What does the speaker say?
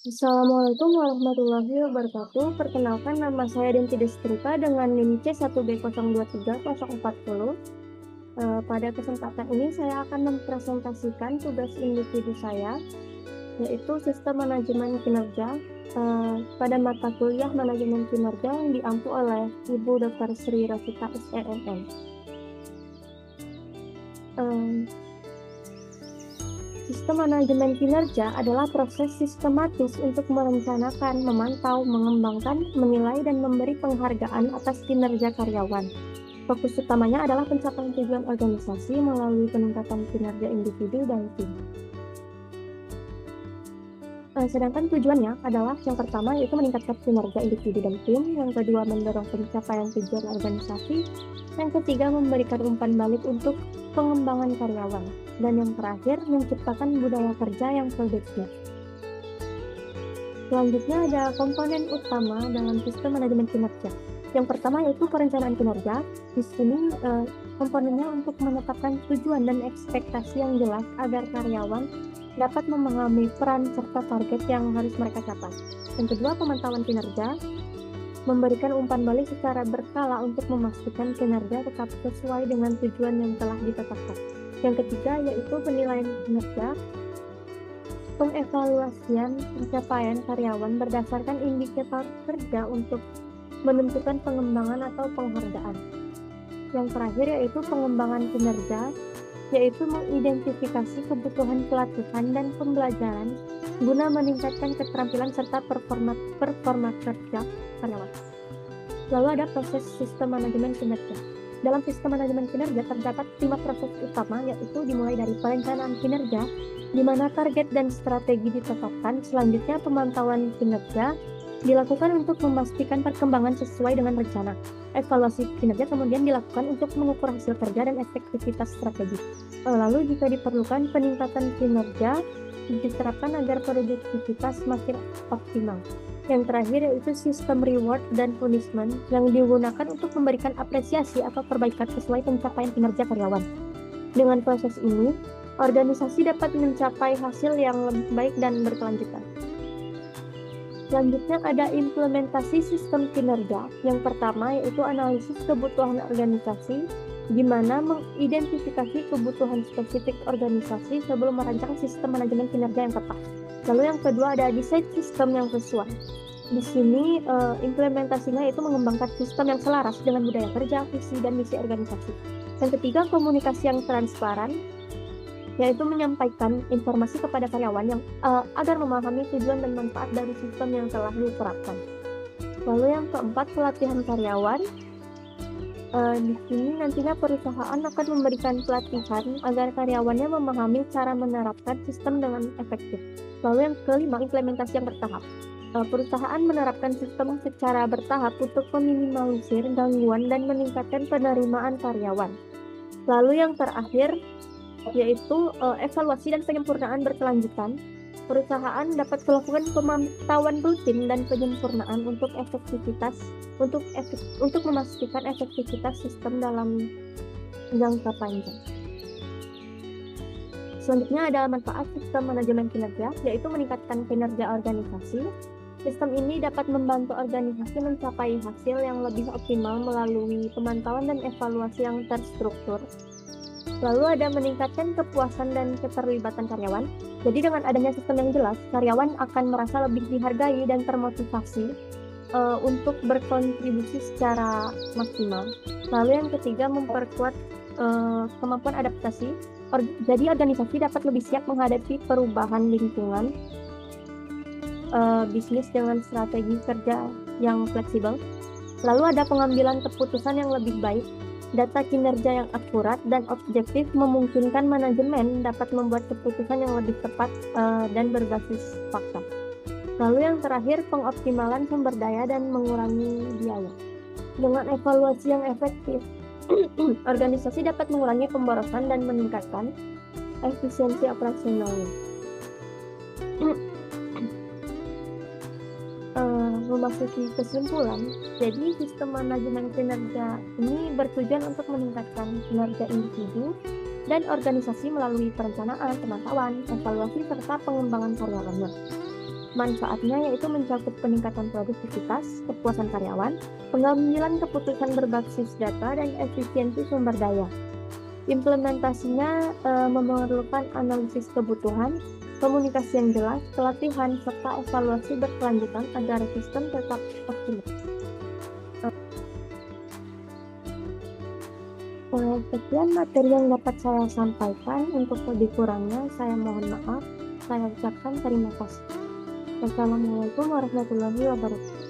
Assalamualaikum warahmatullahi wabarakatuh. Perkenalkan, nama saya Dinti Destrika dengan NIM C1B023040. Pada kesempatan ini saya akan mempresentasikan tugas individu saya, yaitu Sistem Manajemen Kinerja pada mata kuliah Manajemen Kinerja yang diampu oleh Ibu Dr. Sri Rosita SEMM. Sistem manajemen kinerja adalah proses sistematis untuk merencanakan, memantau, mengembangkan, menilai, dan memberi penghargaan atas kinerja karyawan. Fokus utamanya adalah pencapaian tujuan organisasi melalui peningkatan kinerja individu dan tim. Sedangkan tujuannya adalah yang pertama yaitu meningkatkan kinerja individu dan tim, yang kedua mendorong pencapaian tujuan organisasi, yang ketiga memberikan umpan balik untuk pengembangan karyawan, dan yang terakhir menciptakan budaya kerja yang produktif. Selanjutnya ada komponen utama dalam sistem manajemen kinerja. Yang pertama yaitu perencanaan kinerja. Di sini komponennya untuk menetapkan tujuan dan ekspektasi yang jelas agar karyawan dapat memahami peran serta target yang harus mereka capai. Yang kedua, pemantauan kinerja, memberikan umpan balik secara berkala untuk memastikan kinerja tetap sesuai dengan tujuan yang telah ditetapkan. Yang ketiga yaitu penilaian kinerja, pengevaluasian pencapaian karyawan berdasarkan indikator kerja untuk menentukan pengembangan atau penghargaan. Yang terakhir yaitu pengembangan kinerja, yaitu mengidentifikasi kebutuhan pelatihan dan pembelajaran guna meningkatkan keterampilan serta performa kerja karyawan. Lalu ada proses sistem manajemen kinerja. Dalam sistem manajemen kinerja terdapat 5 proses utama, yaitu dimulai dari perencanaan kinerja, di mana target dan strategi ditetapkan. Selanjutnya pemantauan kinerja dilakukan untuk memastikan perkembangan sesuai dengan rencana. Evaluasi kinerja kemudian dilakukan untuk mengukur hasil kerja dan efektivitas strategi. Lalu jika diperlukan peningkatan kinerja diterapkan agar produktivitas makin optimal. Yang terakhir yaitu sistem reward dan punishment yang digunakan untuk memberikan apresiasi atau perbaikan sesuai pencapaian kinerja karyawan. Dengan proses ini, organisasi dapat mencapai hasil yang lebih baik dan berkelanjutan. Selanjutnya ada implementasi sistem kinerja. Yang pertama yaitu analisis kebutuhan organisasi, di mana mengidentifikasi kebutuhan spesifik organisasi sebelum merancang sistem manajemen kinerja yang tepat. Lalu yang kedua ada desain sistem yang sesuai. Di sini implementasinya yaitu mengembangkan sistem yang selaras dengan budaya kerja, visi, dan misi organisasi. Yang ketiga, komunikasi yang transparan, yaitu menyampaikan informasi kepada karyawan yang agar memahami tujuan dan manfaat dari sistem yang telah diterapkan. Lalu yang keempat, pelatihan karyawan. Di sini nantinya perusahaan akan memberikan pelatihan agar karyawannya memahami cara menerapkan sistem dengan efektif. Lalu yang kelima, implementasi yang bertahap. Perusahaan menerapkan sistem secara bertahap untuk meminimalisir gangguan dan meningkatkan penerimaan karyawan. Lalu yang terakhir yaitu evaluasi dan penyempurnaan berkelanjutan. Perusahaan dapat melakukan pemantauan rutin dan penyempurnaan untuk memastikan efektivitas sistem dalam jangka panjang. Selanjutnya ada manfaat sistem manajemen kinerja, yaitu meningkatkan kinerja organisasi. Sistem ini dapat membantu organisasi mencapai hasil yang lebih optimal melalui pemantauan dan evaluasi yang terstruktur. Lalu ada meningkatkan kepuasan dan keterlibatan karyawan. Jadi dengan adanya sistem yang jelas, karyawan akan merasa lebih dihargai dan termotivasi untuk berkontribusi secara maksimal. Lalu yang ketiga, memperkuat kemampuan adaptasi. Jadi organisasi dapat lebih siap menghadapi perubahan lingkungan bisnis dengan strategi kerja yang fleksibel. Lalu ada pengambilan keputusan yang lebih baik. Data kinerja yang akurat dan objektif memungkinkan manajemen dapat membuat keputusan yang lebih tepat dan berbasis fakta. Lalu yang terakhir, pengoptimalan sumber daya dan mengurangi biaya. Dengan evaluasi yang efektif, organisasi dapat mengurangi pemborosan dan meningkatkan efisiensi operasionalnya. Memasuki kesimpulan, jadi sistem manajemen kinerja ini bertujuan untuk meningkatkan kinerja individu dan organisasi melalui perencanaan, pemantauan, evaluasi, serta pengembangan karyawannya. Manfaatnya yaitu mencakup peningkatan produktivitas, kepuasan karyawan, pengambilan keputusan berbasis data, dan efisiensi sumber daya. Implementasinya memerlukan analisis kebutuhan, komunikasi yang jelas, pelatihan, serta evaluasi berkelanjutan agar sistem tetap optimal. Sekian materi yang dapat saya sampaikan. Untuk lebih kurangnya, saya mohon maaf. Saya ucapkan terima kasih. Wassalamualaikum warahmatullahi wabarakatuh.